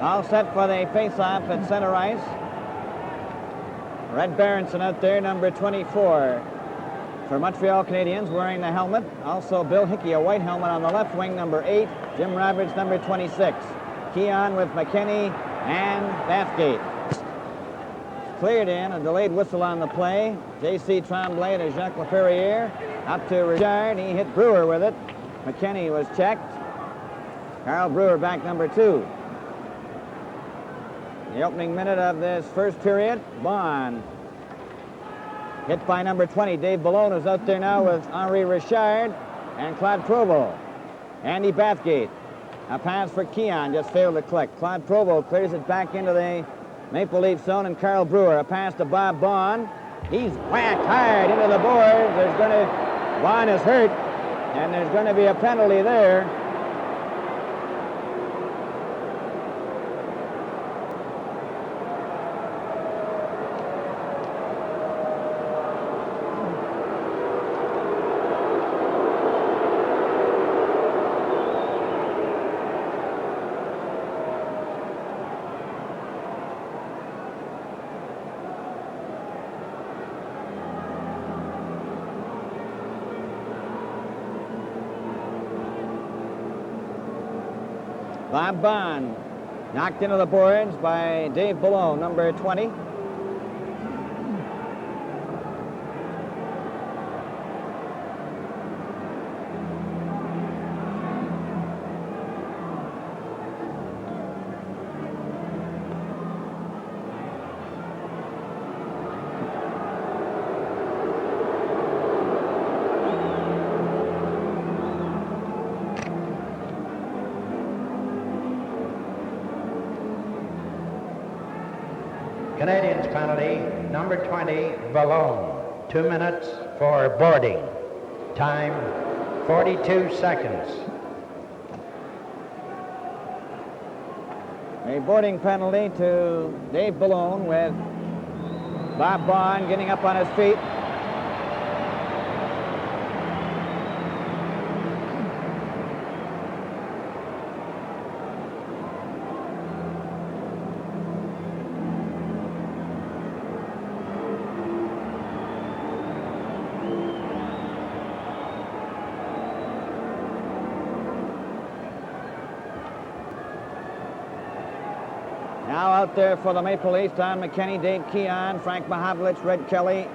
All set for the face-off at center ice. Red Berenson out there, number 24 for Montreal Canadiens, wearing the helmet. Also Bill Hickey, a white helmet on the left wing, number 8. Jim Roberts, number 26. Keon with McKinney and Bathgate. Cleared in, a delayed whistle on the play. J.C. Tremblay to Jacques Laferriere. Up to Richard, he hit Brewer with it. McKinney was checked. Carl Brewer back, number 2. The opening minute of this first period, Bond hit by number 20. Dave Ballone is out there now with Henri Richard and Claude Provo. Andy Bathgate. A pass for Keon, just failed to click. Claude Provo clears it back into the Maple Leaf zone, and Carl Brewer. A pass to Bob Bond. He's whacked hard into the boards. Bond is hurt, and there's going to be a penalty there. Bob Bond knocked into the boards by Dave Ballone, number 20. Canadiens penalty, number 20, Ballone. 2 minutes for boarding. Time, 42 seconds. A boarding penalty to Dave Ballone with Bob Bond getting up on his feet. Now out there for the Maple Leafs, Don McKinney, Dave Keon, Frank Mahavlich, Red Kelly,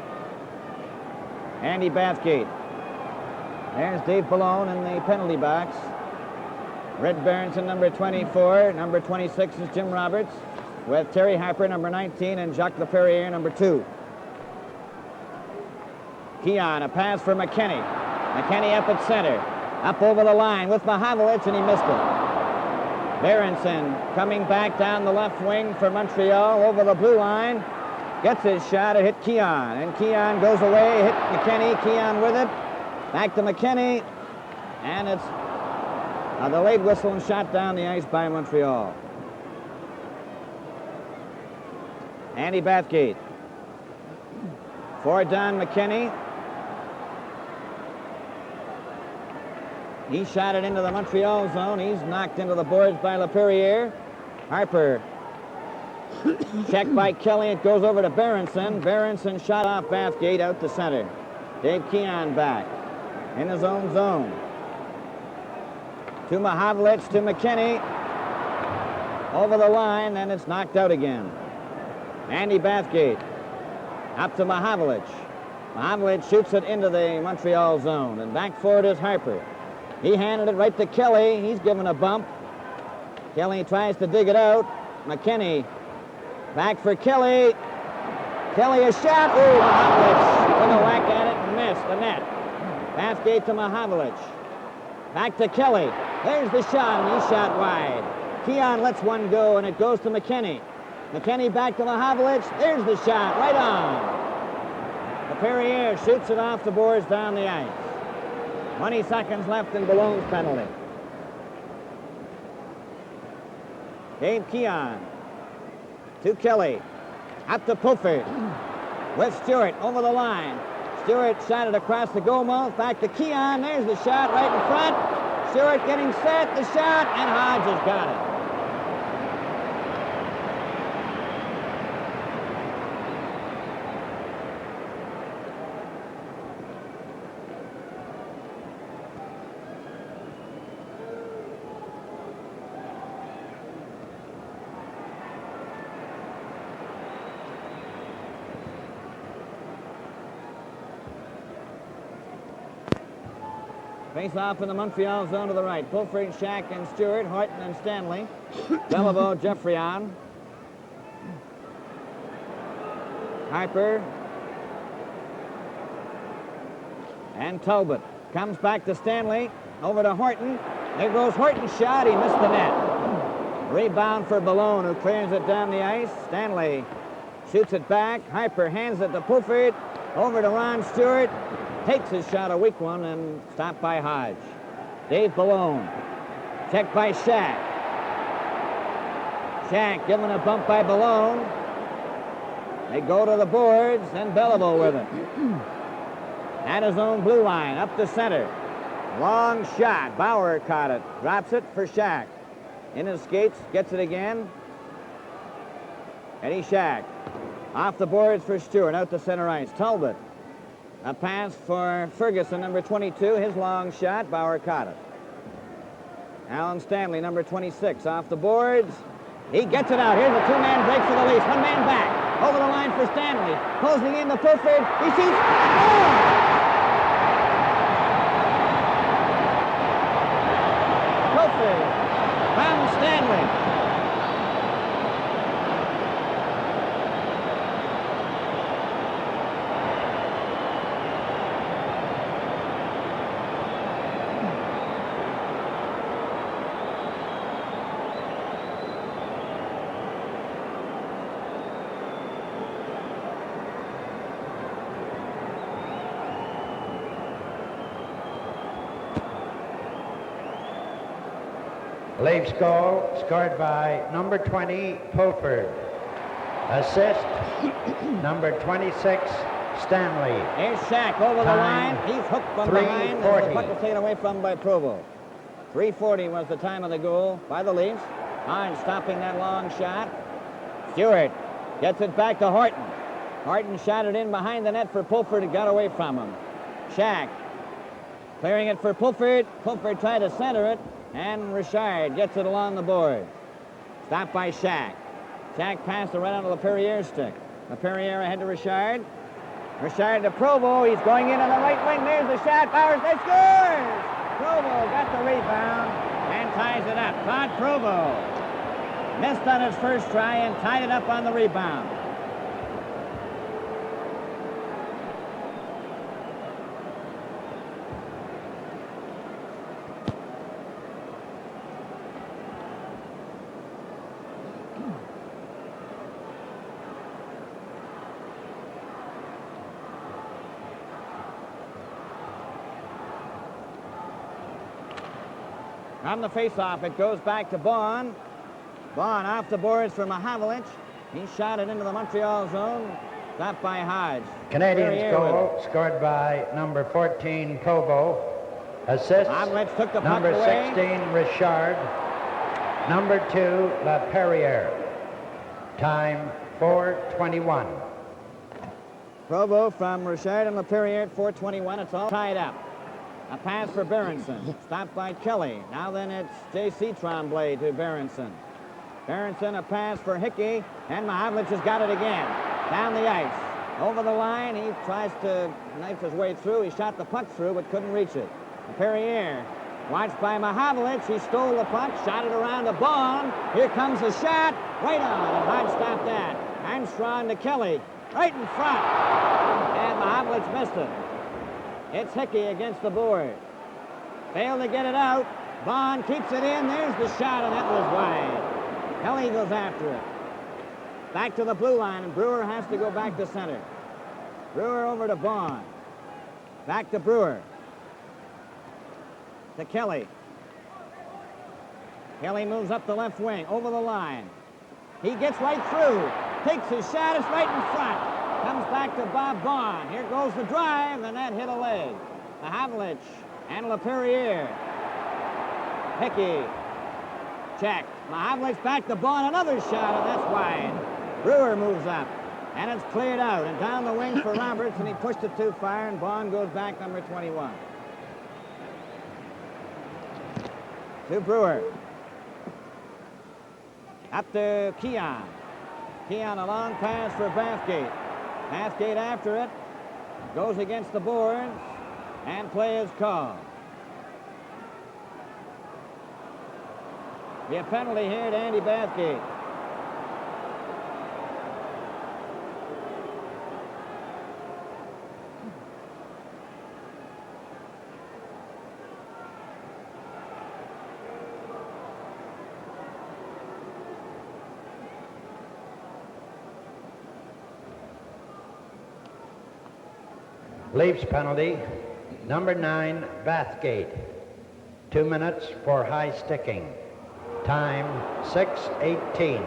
Andy Bathgate. There's Dave Ballone in the penalty box. Red Berenson, number 24. Number 26 is Jim Roberts, with Terry Harper, number 19, and Jacques Laferriere, number 2. Keon, a pass for McKinney. McKinney up at center. Up over the line with Mahavlich, and he missed it. Berenson coming back down the left wing for Montreal over the blue line. Gets his shot, it hit Keon, and Keon goes away, hit McKinney, Keon with it. Back to McKinney, and it's a delayed whistle and shot down the ice by Montreal. Andy Bathgate. For Don McKinney. He shot it into the Montreal zone. He's knocked into the boards by Laperriere. Harper checked by Kelly. It goes over to Berenson. Berenson shot off Bathgate out to center. Dave Keon back in his own zone. To Mahavlich, to McKinney. Over the line, and it's knocked out again. Andy Bathgate up to Mahavlich. Mahavlich shoots it into the Montreal zone, and back for it is Harper. He handed it right to Kelly. He's given a bump. Kelly tries to dig it out. McKinney back for Kelly. Kelly a shot. Ooh, Mahavlich took a whack at it and missed the net. Bathgate to Mahavlich. Back to Kelly. There's the shot, and he shot wide. Keon lets one go, and it goes to McKinney. McKinney back to Mahavlich. There's the shot, right on. Laperriere shoots it off the boards down the ice. 20 seconds left in Ballone's penalty. Dave Keon to Kelly. Up to Pulford with Stewart over the line. Stewart shot it across the goal mouth. Back to Keon. There's the shot right in front. Stewart getting set. The shot, and Hodge has got it. Face off in the Montreal zone to the right. Pulford, Shack, and Stewart, Horton and Stanley. Beliveau, Geoffrion. Harper. And Talbot. Comes back to Stanley. Over to Horton. There goes Horton's shot. He missed the net. Rebound for Ballone, who clears it down the ice. Stanley shoots it back. Harper hands it to Pulford. Over to Ron Stewart. Takes his shot, a weak one, and stopped by Hodge. Dave Ballone. Checked by Shack. Shack given a bump by Ballone. They go to the boards, then Beliveau with it. At his own blue line, up the center. Long shot. Bauer caught it. Drops it for Shack. In his skates, gets it again. Eddie Shack. Off the boards for Stewart, out to center ice. Talbot. A pass for Ferguson, number 22. His long shot. Bauer caught it. Alan Stanley, number 26, off the boards. He gets it out. Here's a two-man break for the Leafs. One man back. Over the line for Stanley. Closing in to Pulford. He shoots. Oh! Pulford from Stanley. Leafs goal scored by number 20, Pulford. Assist, number 26, Stanley. Here's Shack over the line. He's hooked from behind. And the puck is taken away from by Provo. 3:40 was the time of the goal by the Leafs. Hines stopping that long shot. Stewart gets it back to Horton. Horton shot it in behind the net for Pulford. It got away from him. Shack clearing it for Pulford. Pulford tried to center it. And Richard gets it along the board. Stopped by Shack. Shack passed it right onto Laperriere's stick. Laperriere ahead to Richard. Richard to Provo. He's going in on the right wing. There's the shot. Bowers, they scores! Provo got the rebound and ties it up. Claude Provo missed on his first try and tied it up on the rebound. On the faceoff, it goes back to Baughan. Baughan off the boards for Mahavlich. He shot it into the Montreal zone. Stopped by Hodge. Canadiens goal scored by number 14, Provo. Assist, Mahavlich took the puck number away. 16, Richard. Number 2, Laperriere. Time 4:21. Provo from Richard and Laperriere at 4:21. It's all tied up. A pass for Berenson. Stopped by Kelly. Now then it's J.C. Tremblay to Berenson. Berenson, a pass for Hickey. And Mahavlich has got it again. Down the ice. Over the line. He tries to knife his way through. He shot the puck through but couldn't reach it. Perrier watched by Mahavlich. He stole the puck. Shot it around to Baughan. Here comes the shot. Right on. And Hodge stopped that. Armstrong to Kelly. Right in front. And Mahavlich missed it. It's Hickey against the board. Failed to get it out. Baughan keeps it in. There's the shot, and that was wide. Kelly goes after it. Back to the blue line, and Brewer has to go back to center. Brewer over to Baughan. Back to Brewer. To Kelly. Kelly moves up the left wing, over the line. He gets right through. Takes his shot. It's right in front. Comes back to Bob Baughan. Here goes the drive, and that hit a leg. Mahavlich and Laperriere. Hickey. Check. Mahavlich back to Baughan. Another shot, and that's wide. Brewer moves up, and it's cleared out. And down the wing for Roberts, and he pushed it too far, and Baughan goes back, number 21. To Brewer. Up to Keon. Keon, a long pass for Bathgate. Bathgate after it. Goes against the boards, and play is called. Be a penalty here to Andy Bathgate. Leafs penalty, number 9, Bathgate. 2 minutes for high sticking. Time 6:18.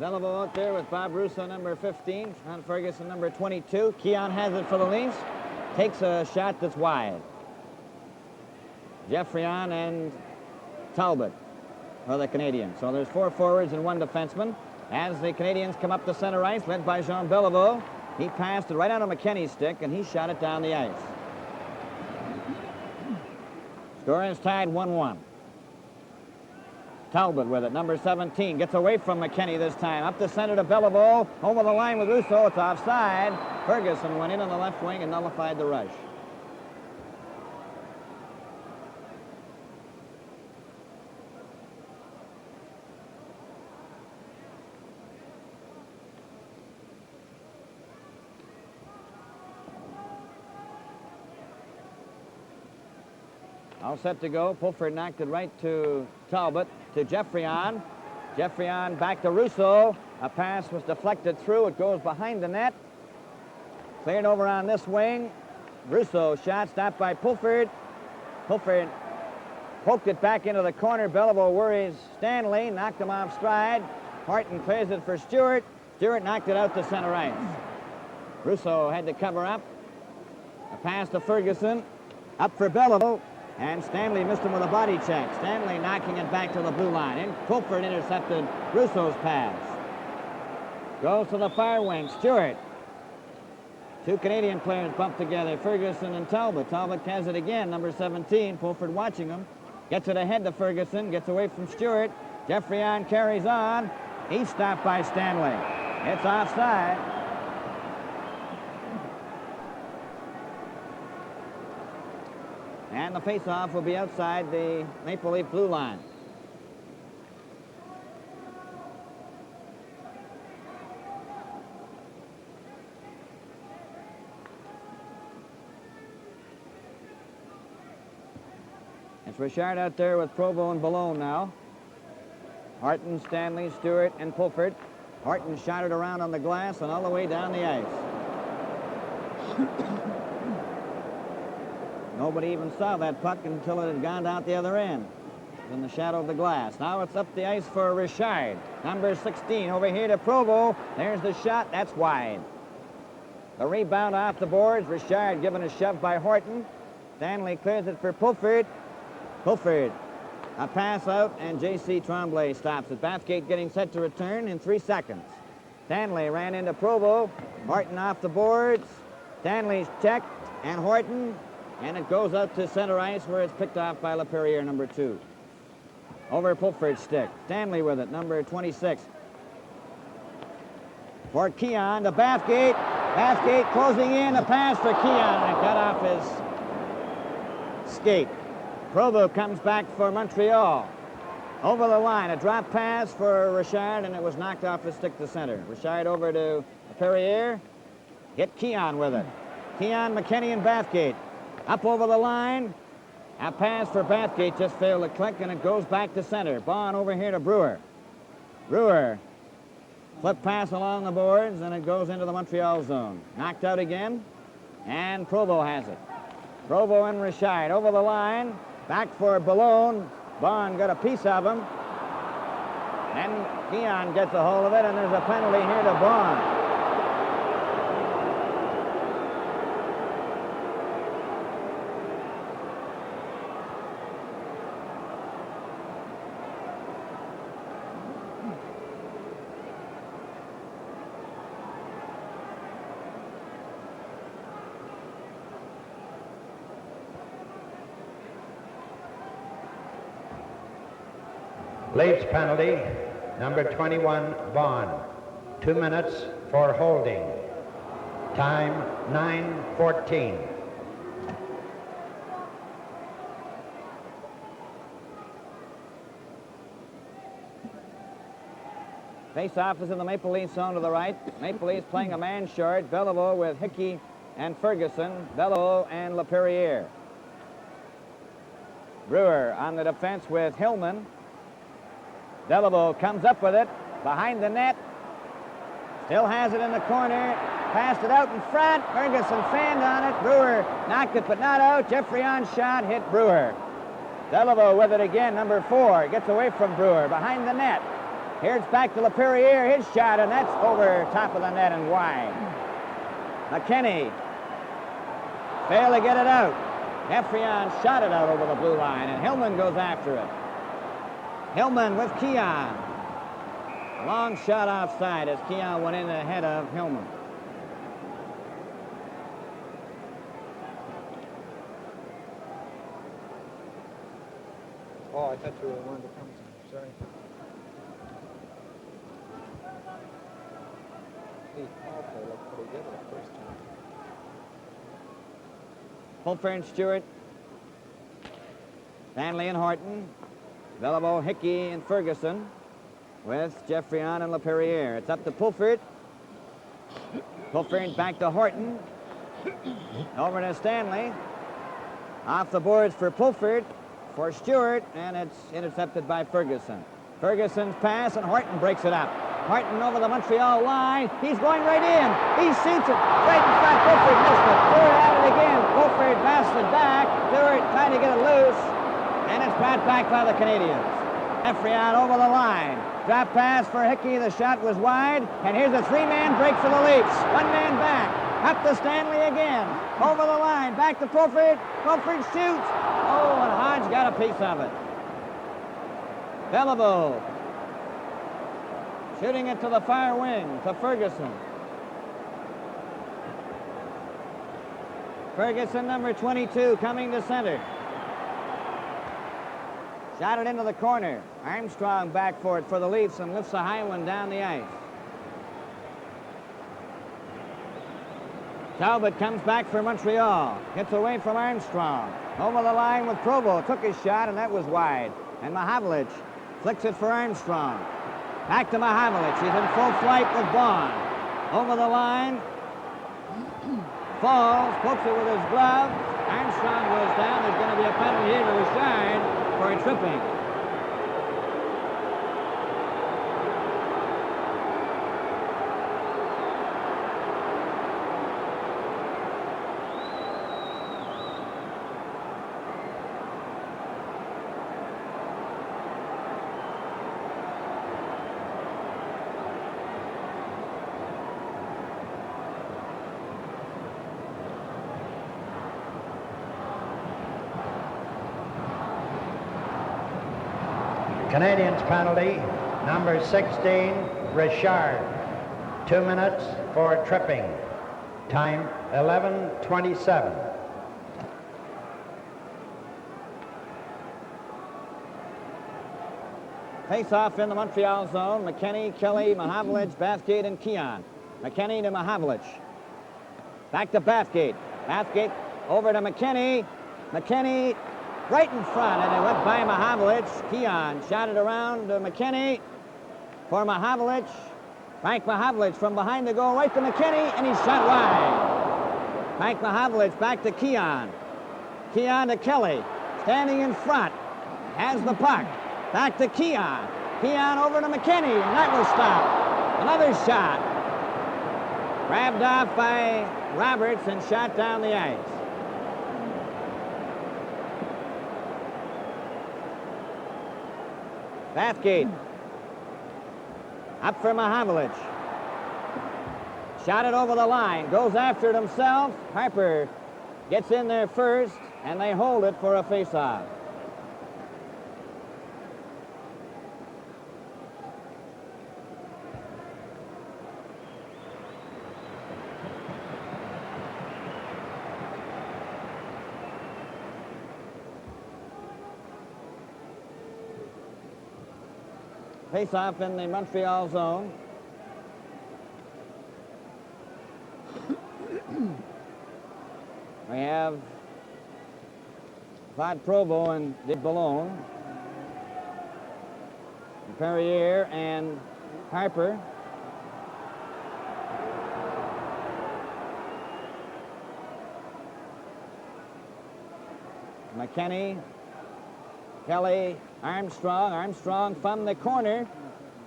Beliveau out there with Bob Russo, number 15. Sean Ferguson, number 22. Keon has it for the Leafs. Takes a shot that's wide. Geoffrion and Talbot for the Canadiens. So there's 4 forwards and 1 defenseman. As the Canadiens come up the center ice, led by Jean Beliveau, he passed it right out of McKenny's stick, and he shot it down the ice. Score is tied 1-1. Talbot with it, number 17, gets away from McKenny this time. Up the center to Beliveau, over the line with Russo, it's offside. Ferguson went in on the left wing and nullified the rush. All set to go. Pulford knocked it right to Talbot, to Geoffrion. Geoffrion back to Russo. A pass was deflected through. It goes behind the net. Cleared over on this wing. Russo shot stopped by Pulford. Pulford poked it back into the corner. Beliveau worries Stanley. Knocked him off stride. Horton clears it for Stewart. Stewart knocked it out to center ice. Russo had to cover up. A pass to Ferguson. Up for Beliveau. And Stanley missed him with a body check. Stanley knocking it back to the blue line. And Pulford intercepted Russo's pass. Goes to the far wing. Stewart. 2 Canadian players bumped together, Ferguson and Talbot. Talbot has it again, number 17. Pulford watching him. Gets it ahead to Ferguson. Gets away from Stewart. Geoffrion carries on. He's stopped by Stanley. It's offside. And the face-off will be outside the Maple Leaf blue line. It's Richard out there with Provo and Ballone now. Horton, Stanley, Stewart, and Pulford. Horton shot it around on the glass and all the way down the ice. Nobody even saw that puck until it had gone out the other end in the shadow of the glass. Now it's up the ice for Richard. Number 16 over here to Provo. There's the shot. That's wide. The rebound off the boards. Richard given a shove by Horton. Stanley clears it for Pulford. Pulford, a pass out, and J.C. Tremblay stops it. Bathgate getting set to return in 3 seconds. Stanley ran into Provo. Horton off the boards. Stanley's checked, and Horton, and it goes out to center ice where it's picked off by Laperriere, number 2. Over Pulford's stick. Stanley with it, number 26. For Keon to Bathgate. Bathgate closing in, a pass for Keon, and it got off his skate. Provo comes back for Montreal. Over the line, a drop pass for Richard, and it was knocked off his stick to center. Richard over to Perrier. Hit Keon with it. Keon, McKenny, and Bathgate. Up over the line. A pass for Bathgate just failed to click, and it goes back to center. Bond over here to Brewer. Brewer. Flip pass along the boards, and it goes into the Montreal zone. Knocked out again, and Provo has it. Provo and Richard over the line. Back for Ballone. Bond got a piece of him. And Keon gets a hold of it, and there's a penalty here to Bond. Leafs penalty, number 21, Vaughn. 2 minutes for holding. Time 9:14. Face-off is in the Maple Leafs zone to the right. Maple Leafs playing a man short. Beliveau with Hickey and Ferguson. Beliveau and Laperriere. Brewer on the defense with Hillman. Beliveau comes up with it behind the net. Still has it in the corner. Passed it out in front. Ferguson fanned on it. Brewer knocked it but not out. Geoffrion's shot hit Brewer. Beliveau with it again, number 4. Gets away from Brewer behind the net. Here's back to Laperriere, his shot, and that's over top of the net and wide. McKinney failed to get it out. Geoffrion shot it out over the blue line, and Hillman goes after it. Hillman with Keon. Long shot offside as Keon went in ahead of Hillman. Oh, I thought you wanted to come. Sorry. Looked pretty good the first time. Pulfer and Stewart. Stanley and Horton. Beliveau, Hickey, and Ferguson with Geoffrion and Laperriere. It's up to Pulford. Pulford back to Horton. Over to Stanley. Off the boards for Pulford, for Stewart, and it's intercepted by Ferguson. Ferguson's pass, and Horton breaks it up. Horton over the Montreal line. He's going right in. He shoots it right in front. Pulford missed it. Stewart at it again. Pulford passed it back. Stewart trying to get it loose, and it's brought back by the Canadiens. Geoffrion over the line. Drop pass for Hickey. The shot was wide, and here's a 3-man break for the Leafs. 1 man back. Up to Stanley again. Over the line. Back to Pulford. Pulford shoots. Oh, and Hodge got a piece of it. Beliveau shooting it to the far wing to Ferguson. Ferguson, number 22, coming to center. Shot it into the corner. Armstrong back for it for the Leafs and lifts a high one down the ice. Talbot comes back for Montreal. Gets away from Armstrong. Over the line with Provo. Took his shot, and that was wide. And Mahavlich flicks it for Armstrong. Back to Mahavlich. He's in full flight with Vaughn. Over the line. Falls. Pokes it with his glove. Armstrong goes down. There's going to be a penalty here to Richard for a tripping. Canadiens penalty, number 16, Richard. 2 minutes for tripping. Time 11:27. Face-off in the Montreal zone. McKinney, Kelly, Mahavlich, Bathgate, and Keon. McKinney to Mahavlich. Back to Bathgate. Bathgate over to McKinney. McKinney right in front, and it went by Mahavlich. Keon shot it around to McKinney for Mahavlich. Frank Mahavlich from behind the goal, right to McKinney, and he's shot wide. Frank Mahavlich back to Keon. Keon to Kelly, standing in front, has the puck. Back to Keon. Keon over to McKinney, and that will stop. Another shot. Grabbed off by Roberts and shot down the ice. Bathgate. Up for Mahavlich. Shot it over the line. Goes after it himself. Harper gets in there first, and they hold it for a face-off. Face-off in the Montreal zone. We have Claude Provo and Dick Ballone. Perrier and Harper. McKenney, Kelly, Armstrong. Armstrong from the corner.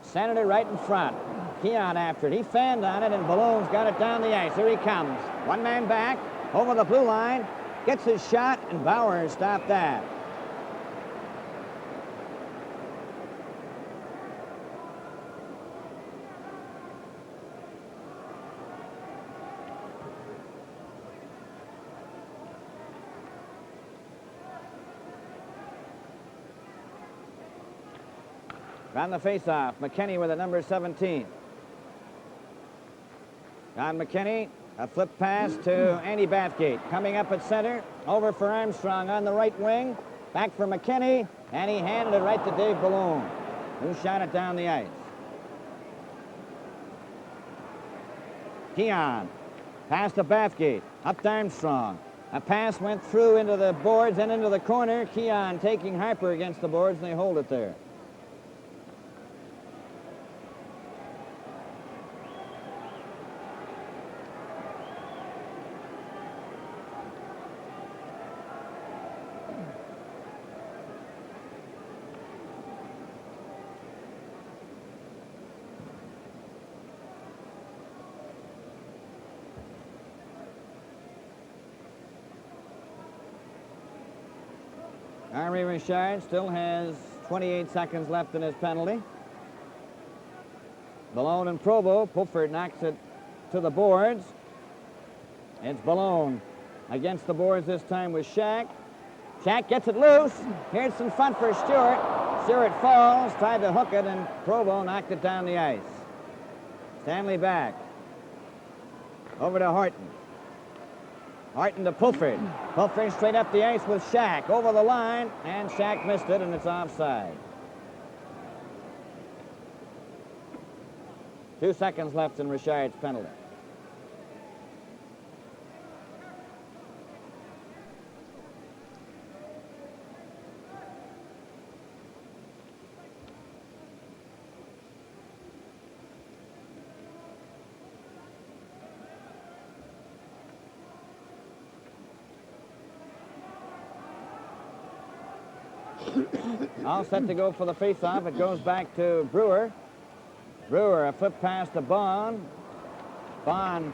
Centered it right in front. Keon after it. He fanned on it, and Balloon's got it down the ice. Here he comes. One man back, over the blue line. Gets his shot, and Bauer stopped that. On the face-off, McKenney with a number 17. John McKenney, a flip pass to Andy Bathgate. Coming up at center, over for Armstrong on the right wing. Back for McKenney, and he handed it right to Dave Ballone, who shot it down the ice. Keon, pass to Bathgate, up to Armstrong. A pass went through into the boards and into the corner. Keon taking Harper against the boards, and they hold it there. Henri Richard still has 28 seconds left in his penalty. Ballone and Provo. Pulford knocks it to the boards. It's Ballone against the boards this time with Shack. Shack gets it loose. Here's in front for Stewart. Stewart falls, tried to hook it, and Provo knocked it down the ice. Stanley back. Over to Horton. Horton to Pulford. Pulford straight up the ice with Shack. Over the line, and Shack missed it, and it's offside. 2 seconds left in Richard's penalty. All set to go for the face-off. It goes back to Brewer. Brewer, a flip pass to Bond. Bond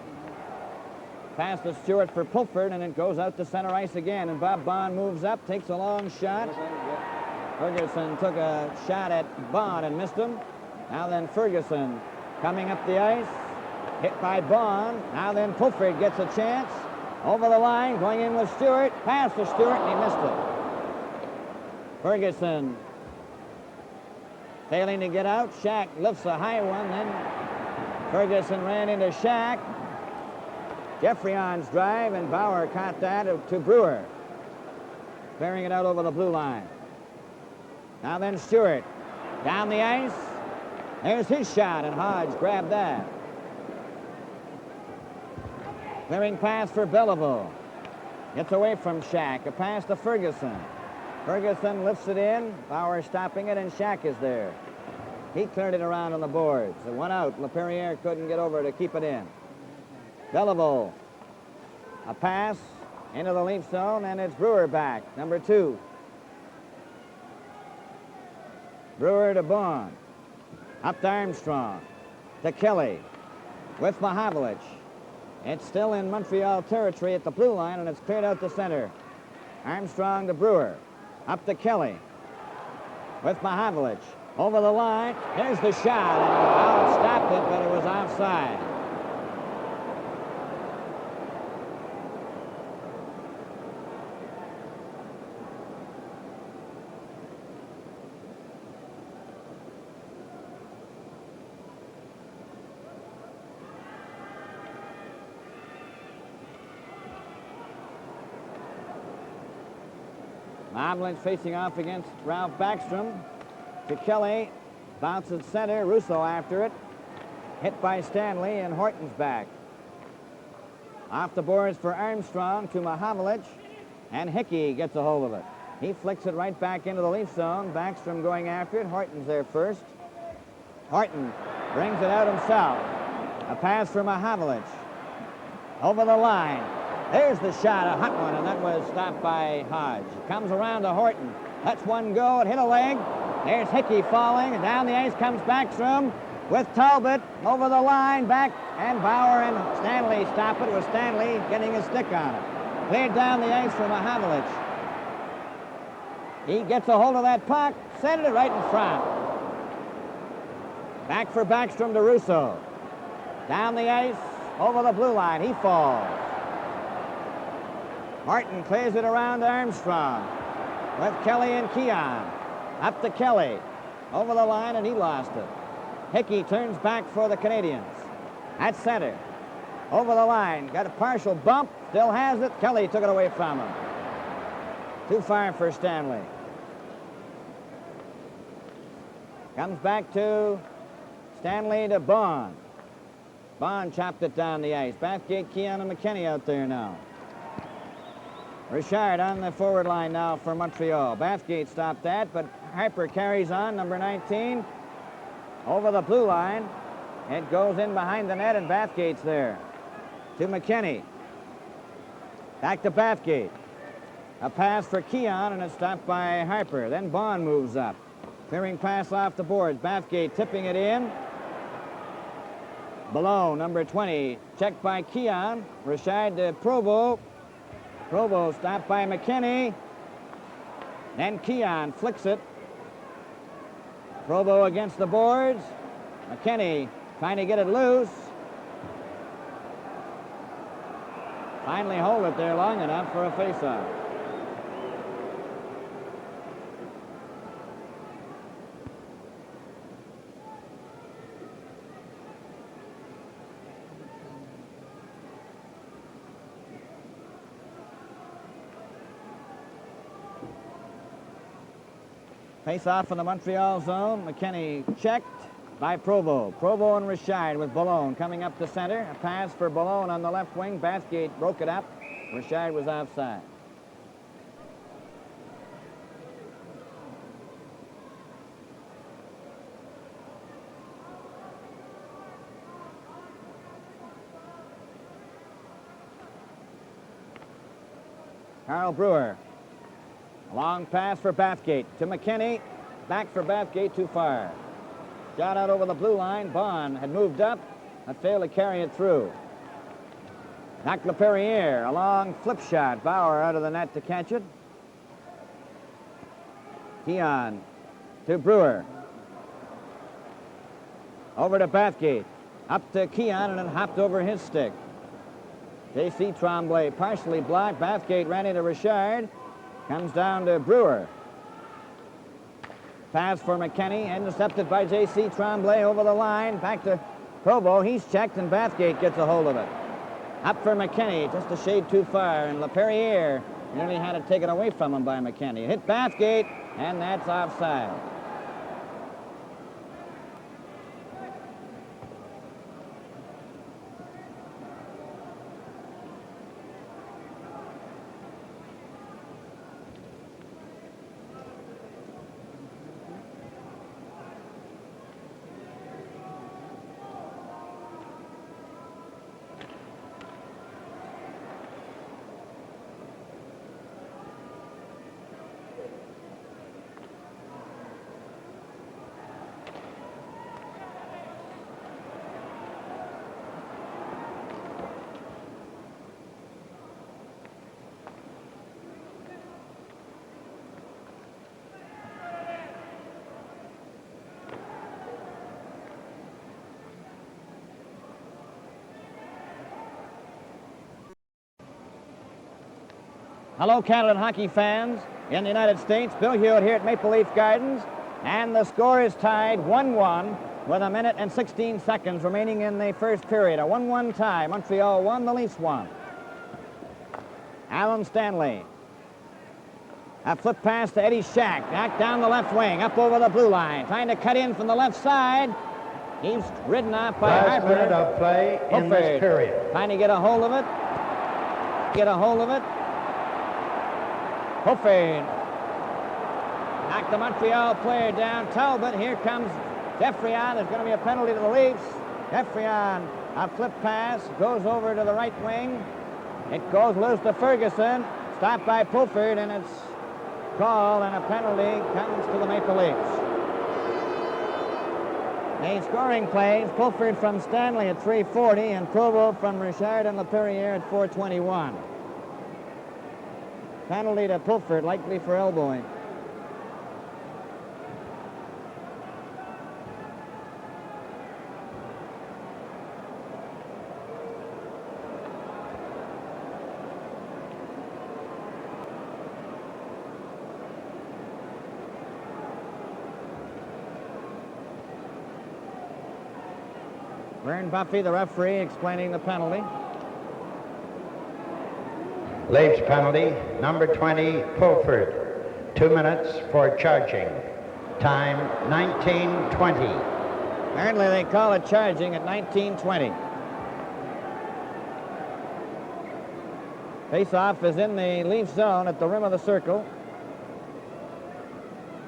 pass to Stewart for Pulford, and it goes out to center ice again. And Bob Bond moves up, takes a long shot. Ferguson took a shot at Bond and missed him. Now then Ferguson coming up the ice. Hit by Bond. Now then Pulford gets a chance. Over the line, going in with Stewart. Pass to Stewart, and he missed it. Ferguson failing to get out. Shack lifts a high one. Then Ferguson ran into Shack. Jeffreyon's drive, and Bauer caught that to Brewer. Clearing it out over the blue line. Now then Stewart down the ice. There's his shot, and Hodge grabbed that. Clearing pass for Belleville. Gets away from Shack. A pass to Ferguson. Ferguson lifts it in. Bauer stopping it, and Shack is there. He cleared it around on the boards. It went out. LaPerriere couldn't get over to keep it in. Belleville. A pass into the Leaf zone, and it's Brewer back, number 2. Brewer to Bond. Up to Armstrong. To Kelly. With Mahavlich. It's still in Montreal territory at the blue line, and it's cleared out to center. Armstrong to Brewer. Up to Kelly. With Mahavlich. Over the line. Here's the shot. And Bauer stopped it, but it was offside. Mahavlich facing off against Ralph Backstrom. To Kelly. Bounces center, Russo after it. Hit by Stanley, and Horton's back. Off the boards for Armstrong to Mahavlich, and Hickey gets a hold of it. He flicks it right back into the Leaf zone. Backstrom going after it. Horton's there first. Horton brings it out himself. A pass for Mahavlich. Over the line. There's the shot, a hot one, and that was stopped by Hodge. Comes around to Horton. Lets one go. It hit a leg. There's Hickey falling, and down the ice comes Backstrom with Talbot over the line, back, and Bauer and Stanley stop it with Stanley getting his stick on it. Cleared down the ice for Mahavlich. He gets a hold of that puck, sent it right in front. Back for Backstrom to Russo. Down the ice, over the blue line, he falls. Martin clears it around to Armstrong with Kelly and Keon. Up to Kelly, over the line, and he lost it. Hickey turns back for the Canadiens. At center, over the line, got a partial bump, still has it. Kelly took it away from him. Too far for Stanley. Comes back to Stanley to Bond. Bond chopped it down the ice. Bathgate, Keon, and McKinney out there now. Richard on the forward line now for Montreal. Bathgate stopped that, but Harper carries on, number 19. Over the blue line. It goes in behind the net, and Bathgate's there. To McKinney. Back to Bathgate. A pass for Keon, and it's stopped by Harper. Then Bond moves up. Clearing pass off the boards. Bathgate tipping it in. Below, number 20. Checked by Keon. Richard to Provo. Provo stopped by McKinney. Then Keon flicks it. Provo against the boards. McKinney trying to get it loose. Finally hold it there long enough for a faceoff. Face-off in the Montreal zone. McKinney checked by Provo. Provo and Richard with Ballone coming up the center. A pass for Ballone on the left wing. Bathgate broke it up. Richard was offside. Carl Brewer. Long pass for Bathgate to McKinney. Back for Bathgate, too far. Shot out over the blue line. Bond had moved up, but failed to carry it through. Knocked LaPerriere. A long flip shot. Bauer out of the net to catch it. Keon to Brewer. Over to Bathgate. Up to Keon, and it hopped over his stick. J.C. Tremblay partially blocked. Bathgate ran into Richard. Comes down to Brewer. Pass for McKinney, intercepted by J.C. Tremblay over the line. Back to Provo. He's checked, and Bathgate gets a hold of it. Up for McKinney, just a shade too far, and LaPerriere nearly had it taken away from him by McKinney. Hit Bathgate, and that's offside. Hello, Canada hockey fans in the United States. Bill Hewitt here at Maple Leaf Gardens. And the score is tied 1-1 with a minute and 16 seconds remaining in the first period. A 1-1 tie. Montreal won, the Leafs won. Alan Stanley. A flip pass to Eddie Shack. Back down the left wing, up over the blue line. Trying to cut in from the left side. He's ridden off by Last Harper. minute of play in this period. Trying to get a hold of it. Hofford knocked the Montreal player down. Talbot, here comes Jeffrion. There's going to be a penalty to the Leafs. Jeffrion, a flip pass, goes over to the right wing. It goes loose to Ferguson. Stopped by Pulford, and it's called, and a penalty comes to the Maple Leafs. The scoring plays, Pulford from Stanley at 3:40 and Provo from Richard and Laperriere at 4:21. Penalty to Pulford, likely for elbowing. Vern Buffy, the referee, explaining the penalty. Leafs penalty, number 20, Pulford. 2 minutes for charging. Time 19:20. Apparently they call it charging at 19:20. Face-off is in the Leaf zone at the rim of the circle.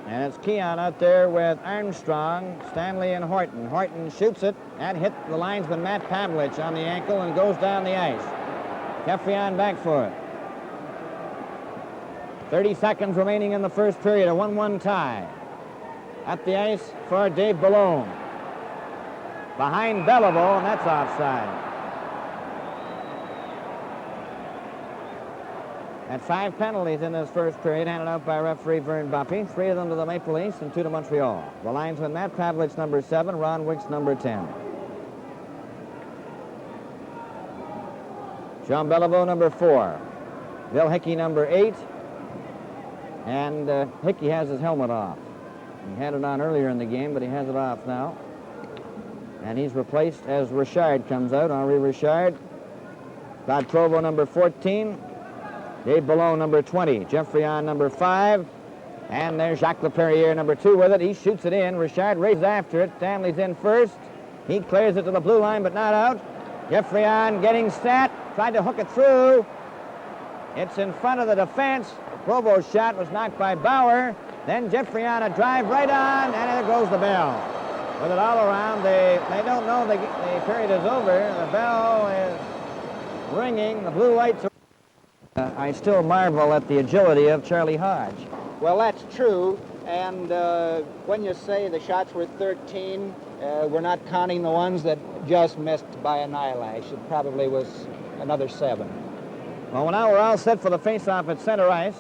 And it's Keon out there with Armstrong, Stanley, and Horton. Horton shoots it. That hit the linesman Matt Pavlich on the ankle and goes down the ice. Jeffrion back for it. 30 seconds remaining in the first period, a 1-1 tie. At the ice for Dave Ballone. Behind Beliveau, and that's offside. At 5 penalties in this first period, handed out by referee Vern Buffy. 3 of them to the Maple Leafs and 2 to Montreal. The linesman Matt Pavlich, number 7, Ron Wicks, number 10. Jean Beliveau, number 4. Bill Hickey, number 8. And Hickey has his helmet off. He had it on earlier in the game, but he has it off now. And he's replaced as Richard comes out, Henri Richard. Claude Provo, number 14. Dave Ballone, number 20. Jeffrion, number 5. And there's Jacques Laperriere, number 2 with it. He shoots it in. Richard races after it. Stanley's in first. He clears it to the blue line, but not out. Jeffrion getting set. Tried to hook it through. It's in front of the defense. Provo's shot was knocked by Bauer. Then Jeffrion a drive right on, and there goes the bell. With it all around, they don't know the period is over. The bell is ringing. The blue lights are... I still marvel at the agility of Charlie Hodge. Well, that's true. And when you say the shots were 13, we're not counting the ones that just missed by an eyelash. It probably was another 7. Well, now we're all set for the face-off at center ice.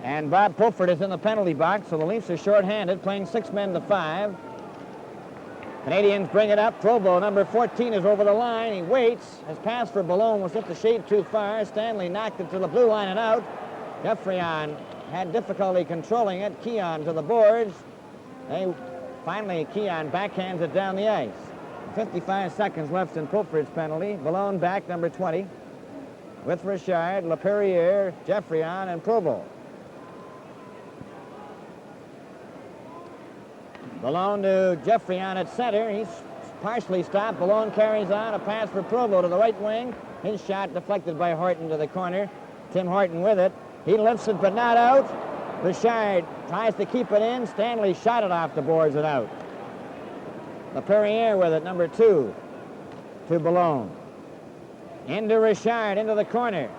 And Bob Pulford is in the penalty box, so the Leafs are short-handed, playing 6 men to 5. Canadians bring it up. Provo, number 14, is over the line. He waits. His pass for Ballone was just a shade too far. Stanley knocked it to the blue line and out. Jeffrion had difficulty controlling it. Keon to the boards. Finally, Keon backhands it down the ice. 55 seconds left in Pulford's penalty. Ballone back, number 20, with Richard, Laperriere, Jeffrion, and Provo. Ballone to Jeffrion at center. He's partially stopped. Ballone carries on. A pass for Provo to the right wing. His shot deflected by Horton to the corner. Tim Horton with it. He lifts it, but not out. Richard tries to keep it in. Stanley shot it off the boards and out. Laperriere with it, number 2, to Ballone. Into Richard, into the corner.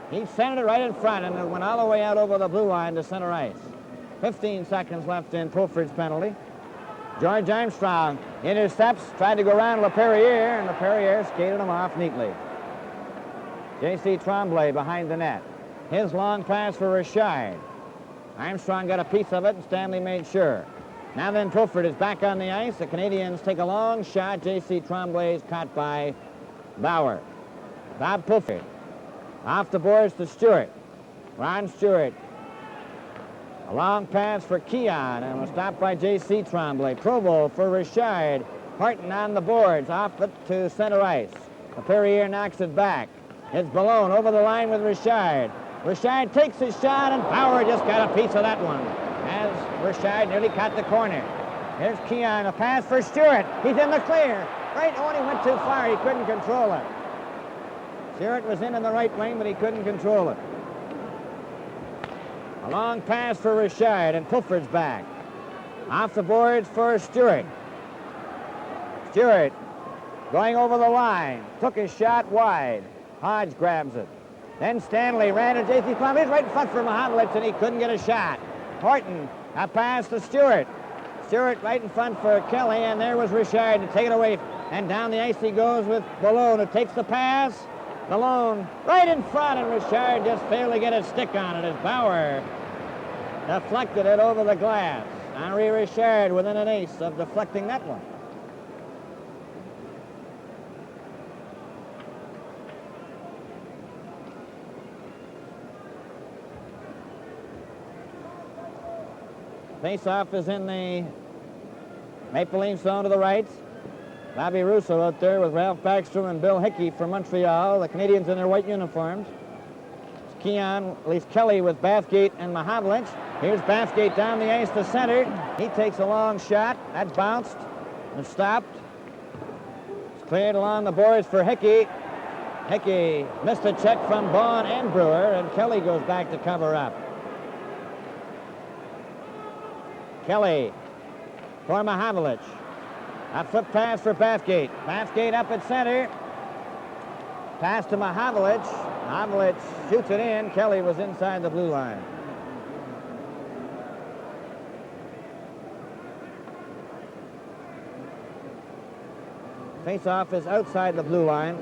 He sent it right in front, and it went all the way out over the blue line to center ice. 15 seconds left in Pulford's penalty. George Armstrong intercepts, tried to go around Laperriere, and Laperriere skated him off neatly. J.C. Tremblay behind the net. His long pass for Richard. Armstrong got a piece of it, and Stanley made sure. Now then, Pulford is back on the ice. The Canadians take a long shot. J.C. Tremblay is caught by Bauer. Bob Pulford. Off the boards to Stewart. Ron Stewart. A long pass for Keon, and was stopped by J.C. Tremblay. Provo for Richard. Horton on the boards, off it to center ice. Laperriere knocks it back. It's Ballone over the line with Richard. Richard takes his shot, and Bauer just got a piece of that one as Richard nearly caught the corner. Here's Keon, a pass for Stewart. He's in the clear. Right, oh, and he went too far. He couldn't control it. Stewart was in the right wing, but he couldn't control it. A long pass for Richard, and Pulford's back. Off the boards for Stewart. Stewart going over the line. Took his shot wide. Hodge grabs it. Then Stanley ran to J.C. Plum. He's right in front for Mahovlich, and he couldn't get a shot. Horton, a pass to Stewart. Stewart right in front for Kelly, and there was Richard to take it away. And down the ice he goes with Malone, who takes the pass. Malone right in front, and Richard just failed to get a stick on it as Bauer deflected it over the glass. Henri Richard within an ace of deflecting that one. Face-off is in the Maple Leaf zone to the right. Bobby Russo out there with Ralph Backstrom and Bill Hickey from Montreal. The Canadiens in their white uniforms. It's Keon, at least Kelly with Bathgate and Mahovlich. Here's Bathgate down the ice to center. He takes a long shot. That bounced and stopped. It's cleared along the boards for Hickey. Hickey missed a check from Baughan and Brewer, and Kelly goes back to cover up. Kelly for Mahovlich. A foot pass for Bathgate. Bathgate up at center. Pass to Mahovlich. Mahovlich shoots it in. Kelly was inside the blue line. Face-off is outside the blue line.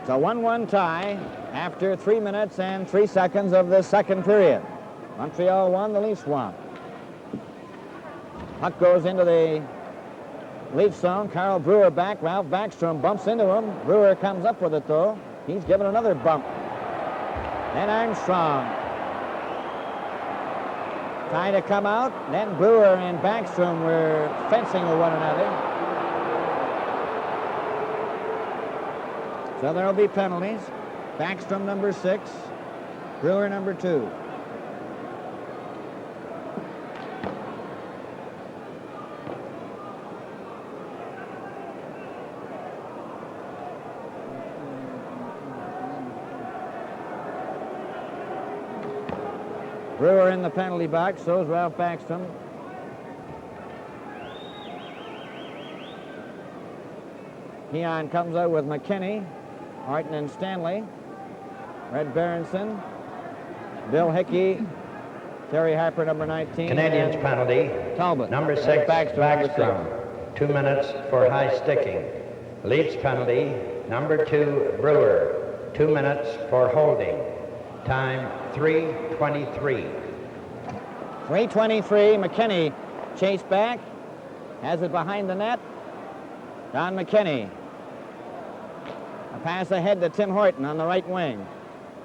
It's a 1-1 tie after 3 minutes and 3 seconds of the second period. Montreal won, the Leafs won. Puck goes into the Leaf zone. Carl Brewer back. Ralph Backstrom bumps into him. Brewer comes up with it, though. He's given another bump. Then Armstrong trying to come out. Then Brewer and Backstrom were fencing with one another. So there will be penalties. Backstrom number 6, Brewer number 2. Brewer in the penalty box, so is Ralph Backstrom. Keon comes out with McKinney, Martin and Stanley, Red Berenson, Bill Hickey, Terry Harper, number 19. Canadiens penalty. Talbot. Number 6, Backstrom. 2 minutes for high sticking. Leafs penalty. Number 2, Brewer. 2 minutes for holding. Time 3:23. 3:23. McKinney chased back. Has it behind the net. Don McKinney. A pass ahead to Tim Horton on the right wing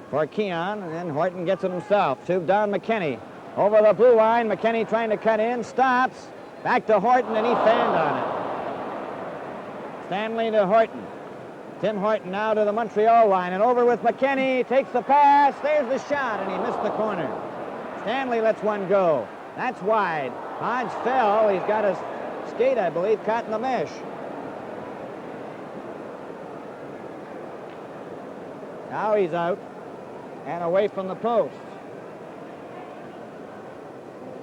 for Keon, and then Horton gets it himself to Don McKinney. Over the blue line, McKinney trying to cut in, stops, back to Horton, and he fanned on it. Stanley to Horton. Tim Horton now to the Montreal line, and over with McKinney, takes the pass, there's the shot, and he missed the corner. Stanley lets one go. That's wide. Hodge fell, he's got his skate, I believe, caught in the mesh. Now he's out and away from the post.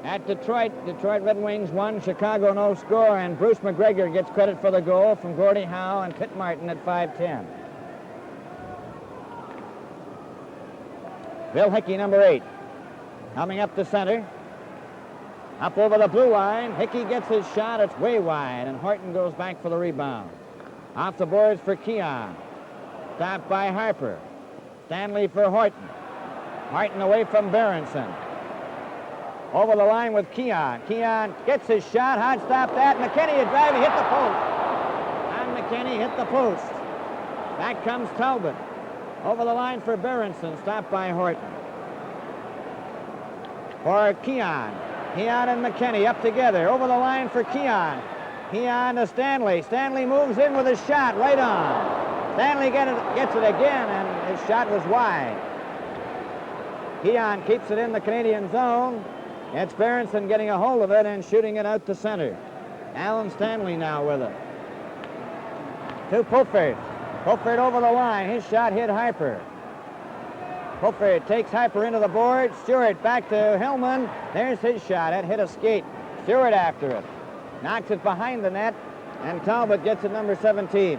At Detroit, Detroit Red Wings 1, Chicago no score, and Bruce McGregor gets credit for the goal from Gordie Howe and Pitt Martin at 5:10. Bill Hickey, number 8, coming up the center. Up over the blue line, Hickey gets his shot, it's way wide, and Horton goes back for the rebound. Off the boards for Keon. Stopped by Harper. Stanley for Horton. Horton away from Berenson. Over the line with Keon. Keon gets his shot. Hodge stopped that. McKinney is driving, hit the post. And McKinney hit the post. Back comes Talbot. Over the line for Berenson. Stopped by Horton. For Keon. Keon and McKinney up together. Over the line for Keon. Keon to Stanley. Stanley moves in with a shot right on. Stanley gets it again, and his shot was wide. Keon keeps it in the Canadian zone. It's Berenson getting a hold of it and shooting it out to center. Alan Stanley now with it. To Pulford. Pulford over the line. His shot hit Harper. Pulford takes Harper into the board. Stewart back to Hillman. There's his shot. It hit a skate. Stewart after it. Knocks it behind the net, and Talbot gets it number 17.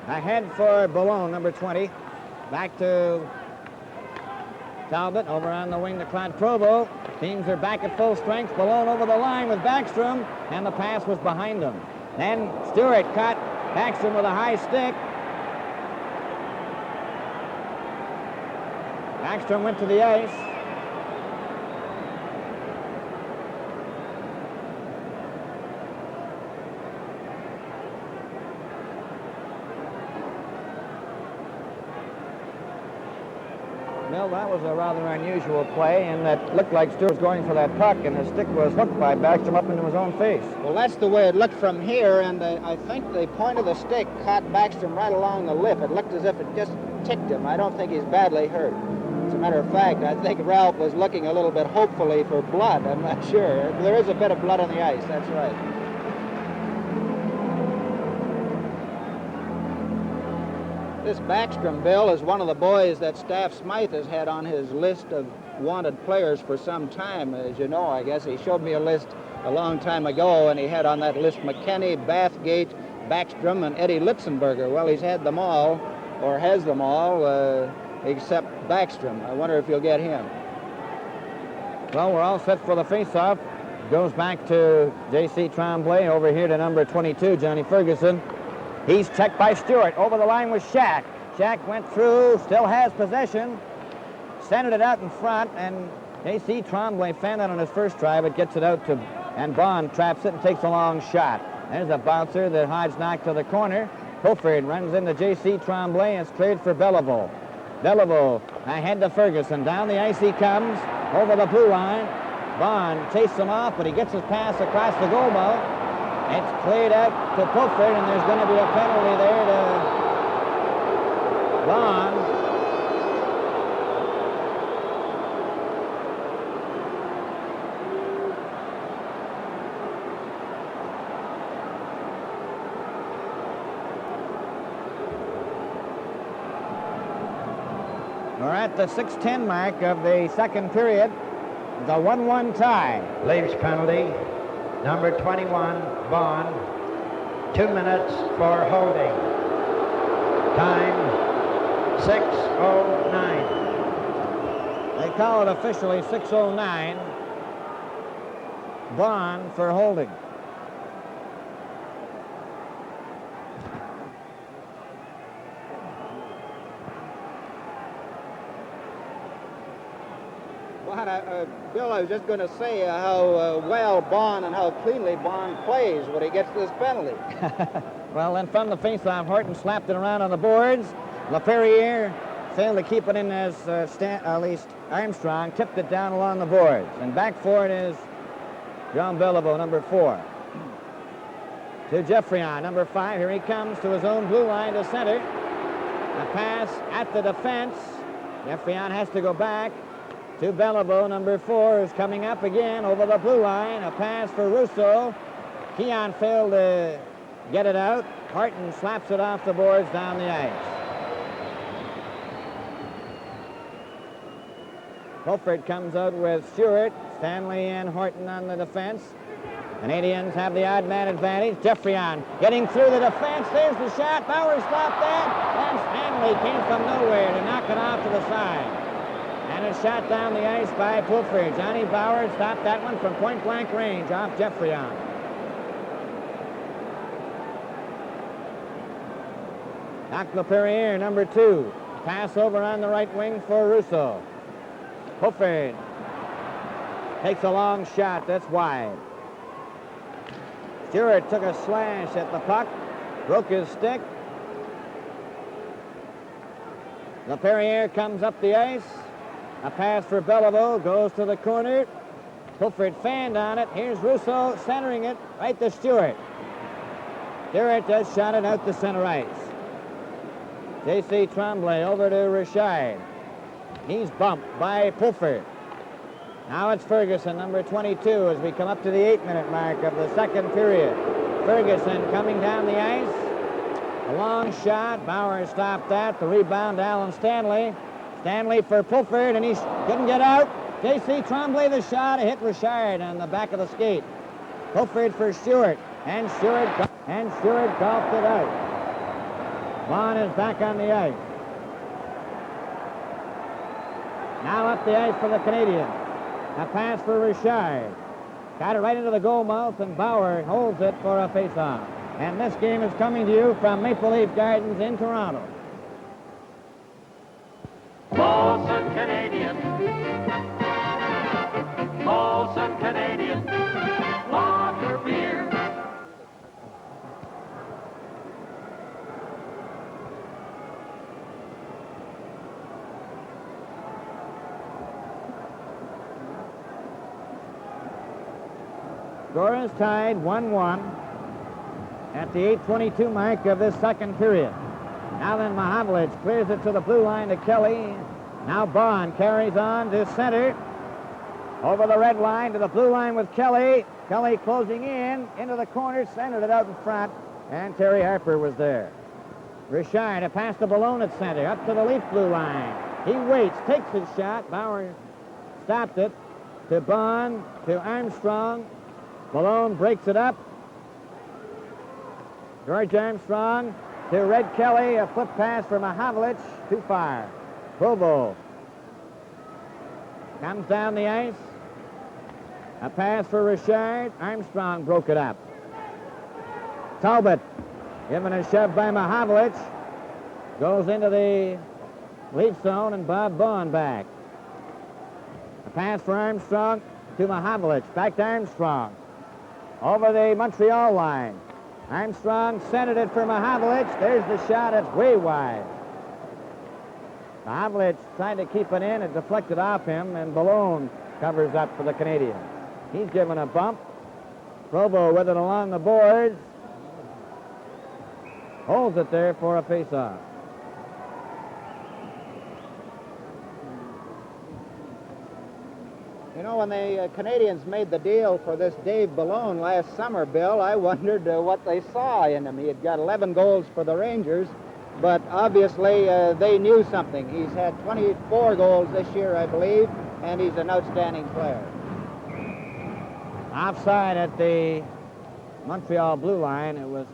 Ahead for Ballone, number 20. Back to Talbot over on the wing to Claude Provo. Teams are back at full strength. Ballone over the line with Backstrom, and the pass was behind him. Then Stewart caught Backstrom with a high stick. Backstrom went to the ice. Well, that was a rather unusual play, and that looked like Stewart was going for that puck, and the stick was hooked by Backstrom up into his own face. Well, that's the way it looked from here, and I think the point of the stick caught Backstrom right along the lip. It looked as if it just ticked him. I don't think he's badly hurt. As a matter of fact, I think Ralph was looking a little bit hopefully for blood. I'm not sure. There is a bit of blood on the ice, that's right. This Backstrom, Bill, is one of the boys that Staff Smythe has had on his list of wanted players for some time. As you know, I guess he showed me a list a long time ago, and he had on that list McKenney, Bathgate, Backstrom, and Eddie Litzenberger. Well, he's had them all, or has them all, except Backstrom. I wonder if you'll get him. Well, we're all set for the face-off. Goes back to J.C. Tremblay, over here to number 22, Johnny Ferguson. He's checked by Stewart. Over the line was Shack. Shack went through, still has possession. Centered it out in front, and J.C. Tremblay found that on his first try, but gets it out to, and Bond traps it and takes a long shot. There's a bouncer that Hodge knocked to the corner. Pulford runs into J.C. Tremblay, and it's cleared for Belleville. Belleville ahead to Ferguson. Down the ice he comes, over the blue line. Bond chases him off, but he gets his pass across the goal mouth. It's cleared out to Pulford, and there's going to be a penalty there to Bond. We're at the 6:10 mark of the second period. The 1-1 tie. Leaves penalty. Number 21, Bond. 2 minutes for holding. Time 6:09. They call it officially 6:09. Bond for holding. Bill, I was just going to say how well Bond and how cleanly Bond plays when he gets this penalty. Well, then from the faceoff, Horton slapped it around on the boards. LaPerriere failed to keep it in as at least Armstrong tipped it down along the boards. And back for it is John Belleville, number 4. To Geoffrion, number 5. Here he comes to his own blue line to center. A pass at the defense. Geoffrion has to go back to Belleville, number 4, is coming up again over the blue line. A pass for Russo. Keon failed to get it out. Horton slaps it off the boards down the ice. Pulford comes out with Stewart, Stanley, and Horton on the defense. Canadians have the odd man advantage. Geoffrion getting through the defense. There's the shot. Bauer stopped that. And Stanley came from nowhere to knock it off to the side. And a shot down the ice by Pulford. Johnny Bauer stopped that one from point-blank range off Geoffrion. Doc LaPerriere, number 2. Pass over on the right wing for Russo. Pulford takes a long shot. That's wide. Stewart took a slash at the puck. Broke his stick. LaPerriere comes up the ice. A pass for Belleville, goes to the corner. Pulford fanned on it. Here's Russo centering it right to Stewart. Stewart just shot it out to center ice. J.C. Tremblay over to Richard. He's bumped by Pulford. Now it's Ferguson, number 22, as we come up to the 8-minute mark of the second period. Ferguson coming down the ice. A long shot. Bauer stopped that. The rebound, Alan Stanley. Stanley for Pulford, and he couldn't get out. J.C. Tremblay the shot. Hit Richard on the back of the skate. Pulford for Stewart, and Stewart golfed it out. Vaughn is back on the ice. Now up the ice for the Canadiens. A pass for Richard. Got it right into the goal mouth, and Bauer holds it for a face-off. And this game is coming to you from Maple Leaf Gardens in Toronto. Molson Canadian. Molson Canadian. Lager beer. Score is tied 1-1 at the 8:22 mark of this second period. Now then, Mahavlich clears it to the blue line to Kelly. Now Bond carries on to center. Over the red line to the blue line with Kelly. Kelly closing in, into the corner, centered it out in front, and Terry Harper was there. Richard, a pass to Malone at center, up to the Leaf blue line. He waits, takes his shot. Bauer stopped it to Bond, to Armstrong. Malone breaks it up. George Armstrong to Red Kelly, a flip pass for Mahavlich, too far. Provo comes down the ice. A pass for Richard. Armstrong broke it up. Talbot given a shove by Mahavlich. Goes into the Leaf zone, and Bob Vaughn back. A pass for Armstrong to Mahavlich. Back to Armstrong. Over the Montreal line. Armstrong centered it for Mahavlich. There's the shot. It's way wide. Mahavlich trying to keep it in. It deflected off him, and Malone covers up for the Canadiens. He's given a bump. Provo with it along the boards. Holds it there for a face-off. You know, when the Canadiens made the deal for this Dave Ballone last summer, Bill, I wondered what they saw in him. He had got 11 goals for the Rangers, but obviously they knew something. He's had 24 goals this year, I believe, and he's an outstanding player. Offside at the Montreal blue line. It was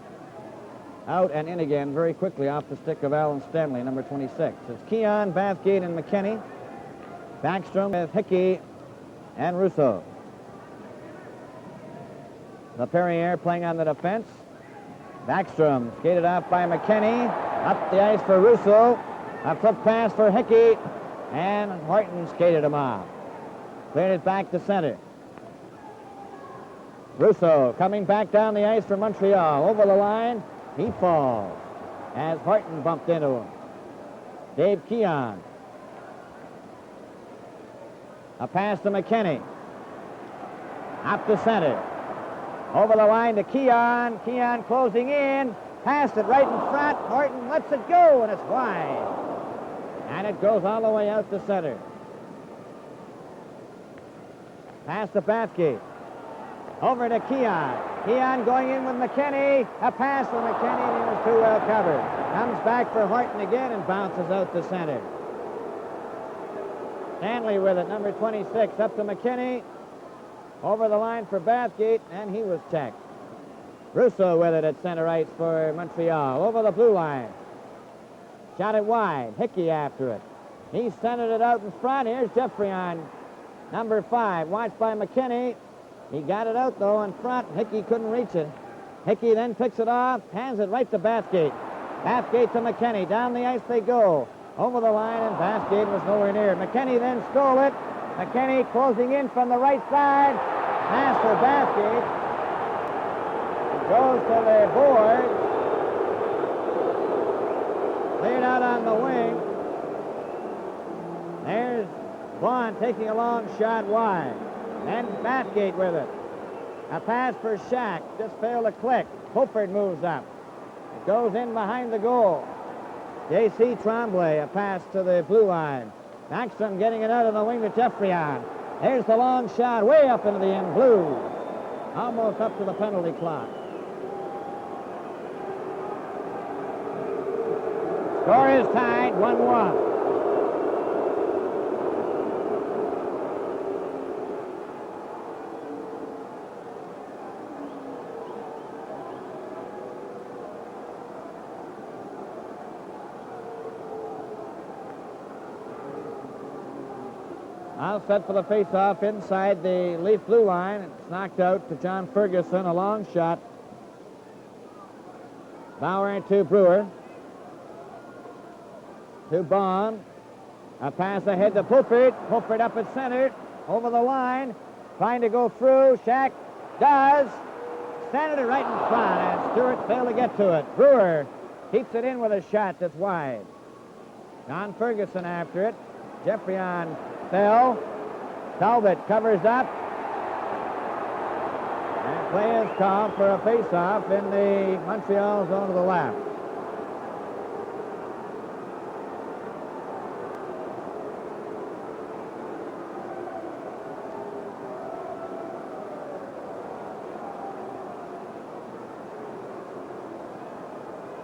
out and in again very quickly off the stick of Alan Stanley, number 26. It's Keon, Bathgate, and McKinney. Backstrom with Hickey and Russo. LaPerriere playing on the defense. Backstrom skated off by McKinney. Up the ice for Russo. A flip pass for Hickey. And Horton skated him off. Cleared it back to center. Russo coming back down the ice for Montreal. Over the line. He falls as Horton bumped into him. Dave Keon. A pass to McKinney. Up the center. Over the line to Keon. Keon closing in. Passed it right in front. Horton lets it go, and it's wide. And it goes all the way out to center. Pass to Bathgate. Over to Keon. Keon going in with McKinney. A pass for McKinney, and he was too well covered. Comes back for Horton again and bounces out to center. Stanley with it, number 26, up to McKinney. Over the line for Bathgate, and he was checked. Russo with it at center ice for Montreal. Over the blue line. Shot it wide. Hickey after it. He centered it out in front. Here's Jeffrey on number 5. Watched by McKinney. He got it out, though, in front. Hickey couldn't reach it. Hickey then picks it off, hands it right to Bathgate. Bathgate to McKinney. Down the ice they go. Over the line, and Bathgate was nowhere near. McKinney then stole it. McKinney closing in from the right side. Pass for Bathgate. It goes to the board. Cleared out on the wing. There's Vaughn taking a long shot wide. And Bathgate with it. A pass for Shack. Just failed to click. Pulford moves up. It goes in behind the goal. J.C. Tremblay, a pass to the blue line. Backstrom getting it out of the wing to Jeffrion. There's the long shot way up into the end blue. Almost up to the penalty clock. Score is tied, 1-1. Now set for the face-off inside the Leaf blue line. It's knocked out to John Ferguson, a long shot. Bauer to Brewer. To Bond. A pass ahead to Pulford. Pulford up at center. Over the line. Trying to go through. Shack does. Standing it right in front, and Stewart failed to get to it. Brewer keeps it in with a shot that's wide. John Ferguson after it. Jeffrion fell. Talbot covers up. And play is called for a face-off in the Montreal zone to the left.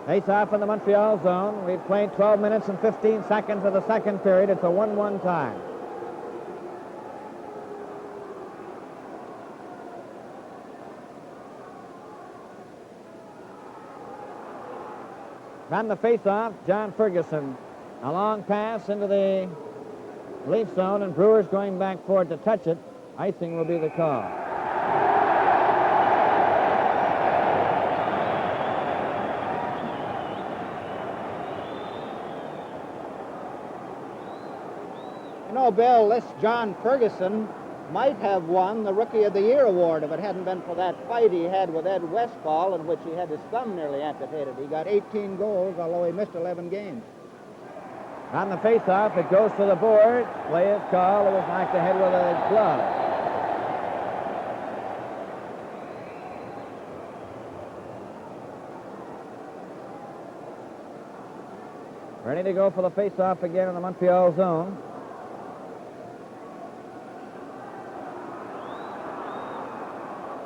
Face-off in the Montreal zone. We've played 12 minutes and 15 seconds of the second period. It's a 1-1 tie. From the face-off, John Ferguson. A long pass into the Leaf zone, and Brewer's going back forward to touch it. Icing will be the call. You know, Bill, this John Ferguson might have won the Rookie of the Year award if it hadn't been for that fight he had with Ed Westfall, in which he had his thumb nearly amputated. He got 18 goals, although he missed 11 games. On the face-off, it goes to the board. Play is called. It was knocked ahead with a glove. Ready to go for the face-off again in the Montreal zone.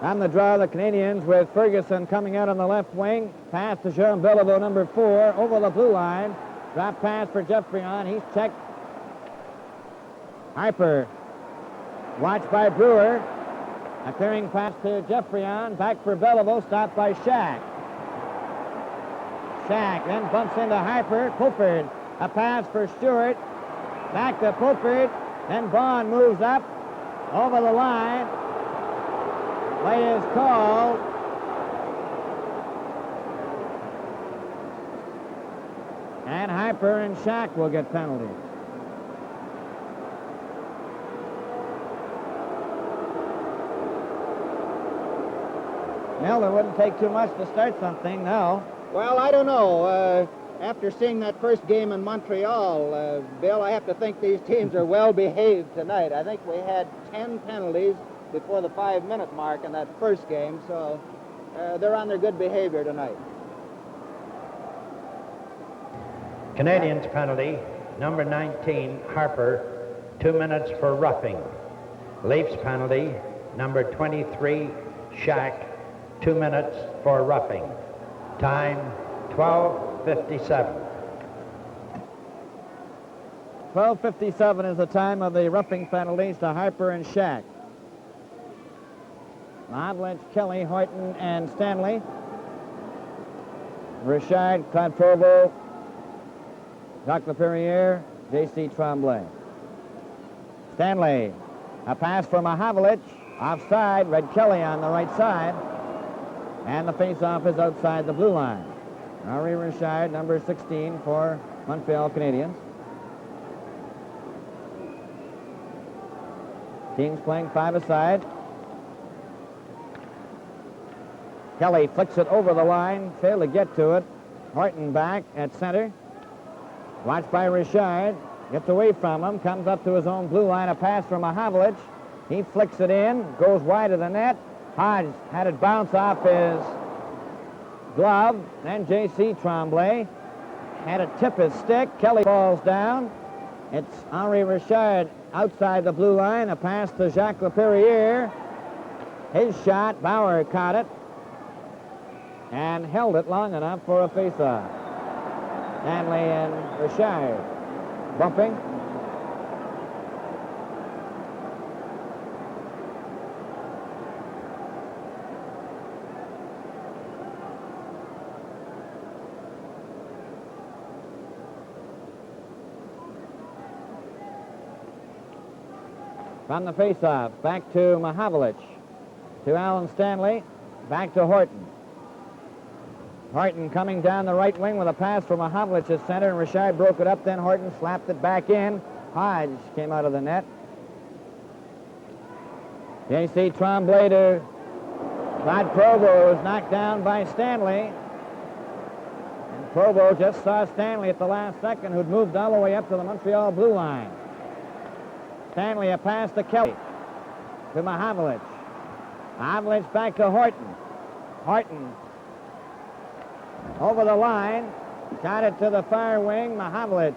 On the draw, the Canadiens with Ferguson coming out on the left wing. Pass to Jerome Beliveau, number 4, over the blue line. Drop pass for Jeffrion. He's checked. Harper. Watched by Brewer. A clearing pass to Jeffrion. Back for Beliveau. Stopped by Shack. Shack then bumps into Harper. Pulford. A pass for Stewart. Back to Pulford. Then Bond moves up. Over the line. Play is called. And Harper and Shack will get penalties. Miller wouldn't take too much to start something, no. Well, I don't know. After seeing that first game in Montreal, Bill, I have to think these teams are well behaved tonight. I think we had 10 penalties before the 5-minute mark in that first game, so they're on their good behavior tonight. Canadiens penalty, number 19, Harper, 2 minutes for roughing. Leafs penalty, number 23, Shack, 2 minutes for roughing. Time, 12:57. 12:57 is the time of the roughing penalties to Harper and Shack. Modlich, Kelly, Horton, and Stanley. Richard, Claude Provo, Jacques Laperriere, J.C. Tremblay. Stanley, a pass for Mahavlich, offside, Red Kelly on the right side, and the face-off is outside the blue line. Henri Richard, number 16 for Montreal Canadiens. Teams playing 5-a-side. Kelly flicks it over the line, failed to get to it. Horton back at center. Watched by Richard. Gets away from him, comes up to his own blue line. A pass from Mahavlich. He flicks it in, goes wide of the net. Hodge had it bounce off his glove. Then J.C. Tremblay had it tip his stick. Kelly falls down. It's Henri Richard outside the blue line. A pass to Jacques Laperriere. His shot, Bauer caught it and held it long enough for a faceoff. Stanley and Richard bumping. From the faceoff, back to Mahavlich, to Alan Stanley, back to Horton. Horton coming down the right wing with a pass from Mahavlich's center, and Richard broke it up, then Horton slapped it back in. Hodge came out of the net. J.C. Tremblay to Claude Provo was knocked down by Stanley. And Provo just saw Stanley at the last second, who'd moved all the way up to the Montreal blue line. Stanley, a pass to Kelly, to Mahavlich. Mahavlich back to Horton. Horton over the line, got it to the far wing. Mahavlich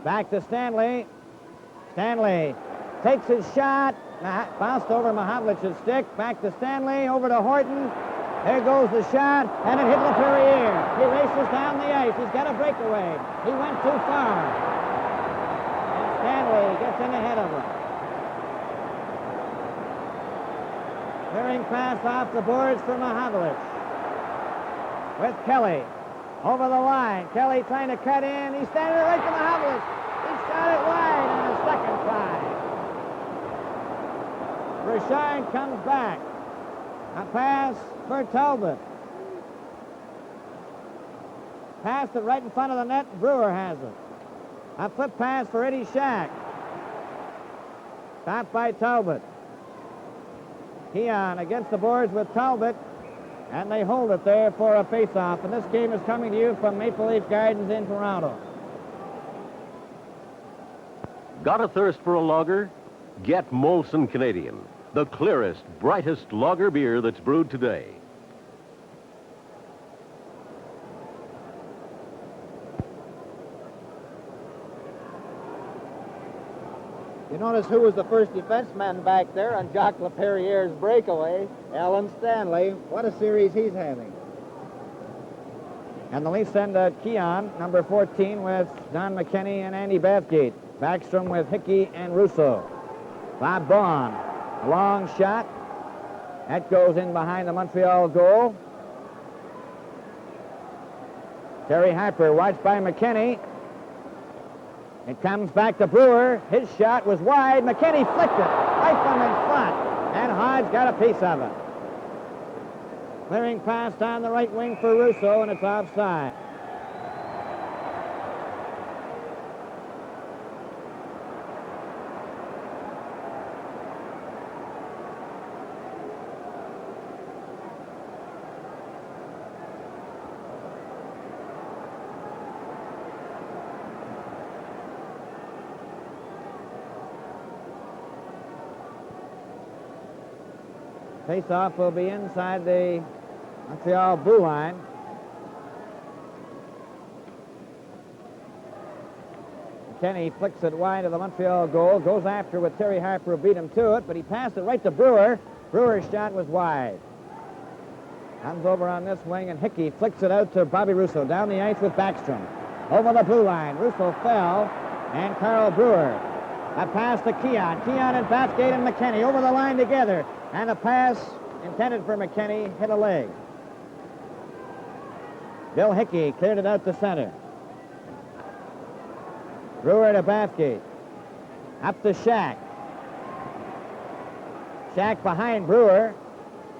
back to Stanley. Stanley takes his shot, bounced over Mahavlich's stick, back to Stanley, over to Horton. There goes the shot, and it hit Laperriere. He races down the ice. He's got a breakaway. He went too far. Stanley gets in ahead of him. Clearing pass off the boards for Mahavlich. With Kelly over the line. Kelly trying to cut in. He's standing right to Mahavlich. He shot it wide on the second try. Richard comes back. A pass for Talbot. Passed it right in front of the net. Brewer has it. A flip pass for Eddie Shack. Stopped by Talbot. Keon against the boards with Talbot, and they hold it there for a face-off. And this game is coming to you from Maple Leaf Gardens in Toronto. Got a thirst for a lager? Get Molson Canadian, the clearest, brightest lager beer that's brewed today. You notice who was the first defenseman back there on Jacques Laperriere's breakaway? Alan Stanley. What a series he's having. And the Leafs send Keon, number 14, with Don McKenney and Andy Bathgate. Backstrom with Hickey and Russo. Bob Baughan, a long shot. That goes in behind the Montreal goal. Terry Harper watched by McKenney. It comes back to Brewer. His shot was wide. McKenney flicked it right from in front, and Hodge got a piece of it. Clearing pass down the right wing for Russo, and it's offside. Face-off will be inside the Montreal blue line. Kenny flicks it wide of the Montreal goal, goes after with Terry Harper, who beat him to it, but he passed it right to Brewer. Brewer's shot was wide. Comes over on this wing, and Hickey flicks it out to Bobby Russo, down the ice with Backstrom. Over the blue line, Russo fell, and Carl Brewer. A pass to Keon. Keon and Bathgate and McKenney over the line together. And a pass intended for McKenney hit a leg. Bill Hickey cleared it out to center. Brewer to Bathgate. Up to Shack. Shack behind Brewer.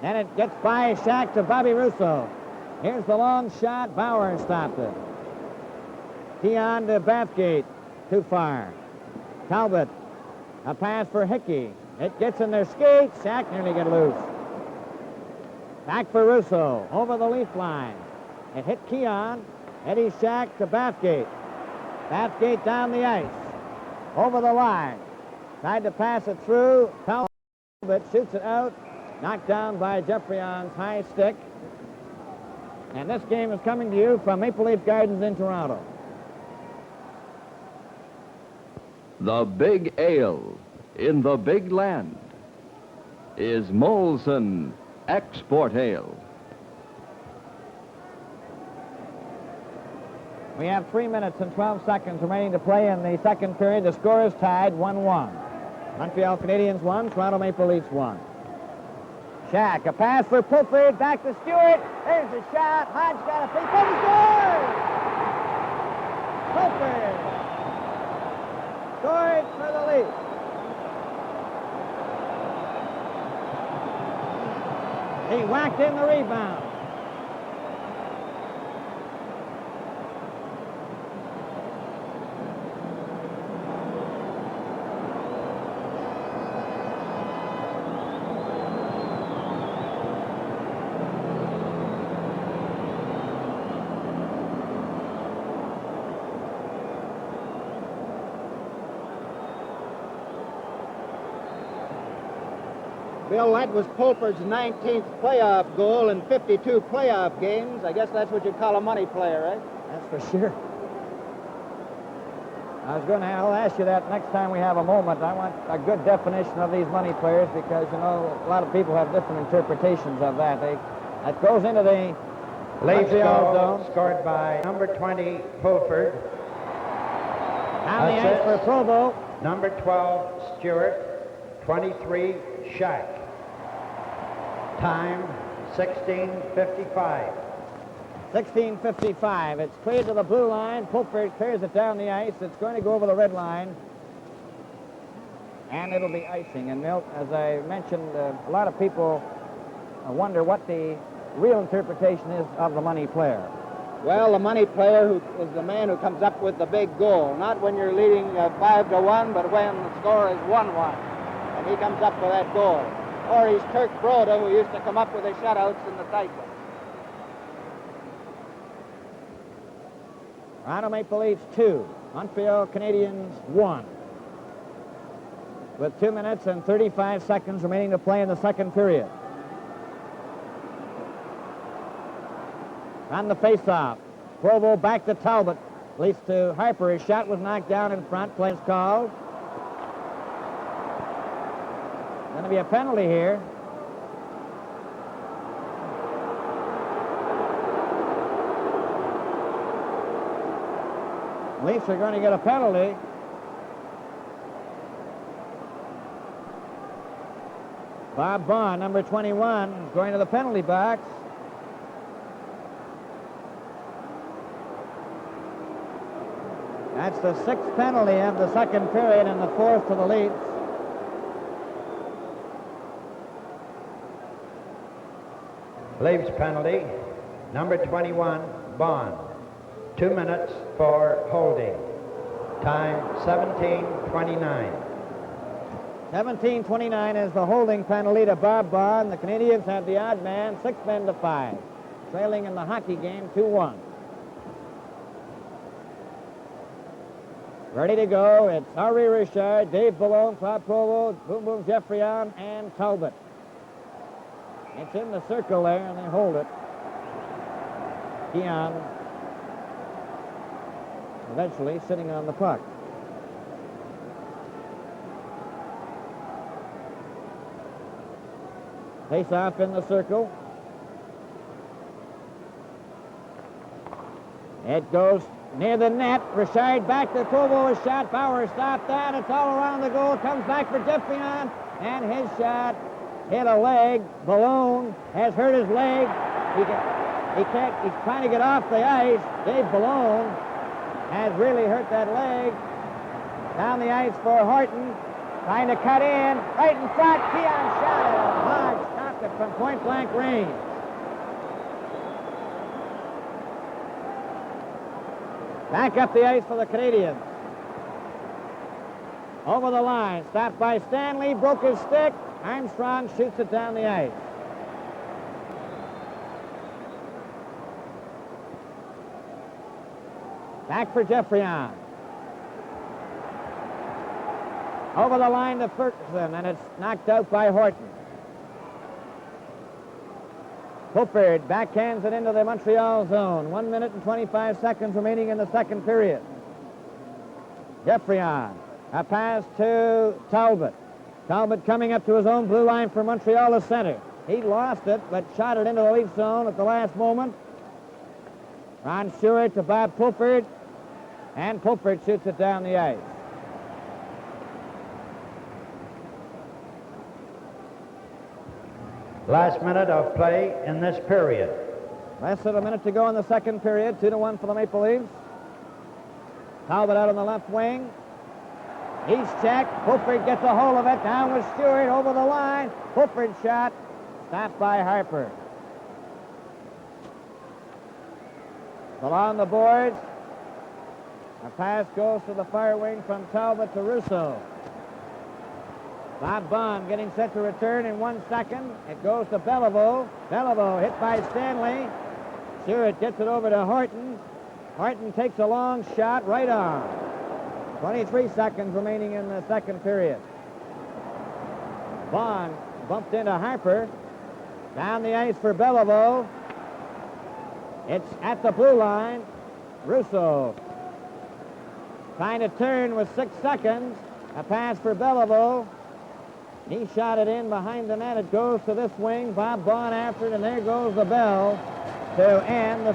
Then it gets by Shack to Bobby Russo. Here's the long shot. Bauer stopped it. Keon to Bathgate. Too far. Talbot. A pass for Hickey. It gets in their skates. Shack nearly got loose. Back for Russo. Over the Leaf line. It hit Keon. Eddie Shack to Bathgate. Bathgate down the ice. Over the line. Tried to pass it through. Talbot shoots it out. Knocked down by Jeffreyon's high stick. And this game is coming to you from Maple Leaf Gardens in Toronto. The big ale in the big land is Molson Export Ale. We have 3 minutes and 12 seconds remaining to play in the second period. The score is tied 1-1. Montreal Canadiens 1, Toronto Maple Leafs 1. Shack, a pass for Pulford, back to Stewart. There's the shot. Hodge got a free. He scores! Pulford scored for the Leafs. He whacked in the rebound. Bill, that was Pulford's 19th playoff goal in 52 playoff games. I guess that's what you call a money player, right? That's for sure. I'll ask you that next time we have a moment. I want a good definition of these money players because, you know, a lot of people have different interpretations of that. That goes into the Montreal zone. Scored by number 20, Pulford. On the ice for Provo. Number 12, Stewart. 23, Shack. Time, 16:55. 16:55. It's cleared to the blue line. Pulford clears it down the ice. It's going to go over the red line. And it'll be icing. And Milt, as I mentioned, a lot of people wonder what the real interpretation is of the money player. Well, the money player who is the man who comes up with the big goal. Not when you're leading 5-1, but when the score is 1-1. And he comes up with that goal. Or he's Kirk Broda, who used to come up with the shutouts in the tight one. Toronto Maple Leafs 2, Montreal Canadiens 1. With 2 minutes and 35 seconds remaining to play in the second period. On the face-off, Provo back to Talbot. Leafs to Harper. His shot was knocked down in front. Play is called. Going to be a penalty here. Leafs are going to get a penalty. Bob Bond, number 21, is going to the penalty box. That's the 6th penalty of the second period and the 4th to the Leafs. Leafs penalty, number 21, Bond. 2 minutes for holding. Time, 17:29. 17:29 is the holding penalty to Bob Bond. The Canadiens have the odd man, 6 men to 5. Trailing in the hockey game 2-1. Ready to go. It's Henri Richard, Dave Ballone, Claude Provo, Boom Boom Jeffrey-On, and Talbot. It's in the circle there, and they hold it. Keon eventually sitting on the puck. Face off in the circle. It goes near the net. Richard back to Provo. His shot. Bauer stopped that. It's all around the goal. Comes back for Jeffrey-On, and his shot hit a leg. Ballone has hurt his leg. He's trying to get off the ice. Dave Ballone has really hurt that leg. Down the ice for Horton. Trying to cut in. Right in front. Keon shot it. Hodge stopped it from point-blank range. Back up the ice for the Canadiens. Over the line. Stopped by Stanley. Broke his stick. Armstrong shoots it down the ice. Back for Jeffrey-On. Over the line to Ferguson, and it's knocked out by Horton. Pulford backhands it into the Montreal zone. 1 minute and 25 seconds remaining in the second period. Geoffrion, a pass to Talbot. Talbot coming up to his own blue line for Montreal to center. He lost it, but shot it into the Leaf zone at the last moment. Ron Stewart to Bob Pulford, and Pulford shoots it down the ice. Last minute of play in this period. Less than a minute to go in the second period. 2-1 for the Maple Leafs. Talbot out on the left wing. He's checked. Pulford gets a hold of it. Down with Stewart over the line. Pulford shot. Stopped by Harper. Along the boards. A pass goes to the far wing from Talbot to Russo. Bob Bond getting set to return in 1 second. It goes to Beliveau. Beliveau hit by Stanley. Stewart gets it over to Horton. Horton takes a long shot right on. 23 seconds remaining in the second period. Bond bumped into Harper. Down the ice for Beliveau. It's at the blue line. Russo trying to turn with 6 seconds. A pass for Beliveau. He shot it in behind the net. It goes to this wing. Bob Bond after it, and there goes the bell to end the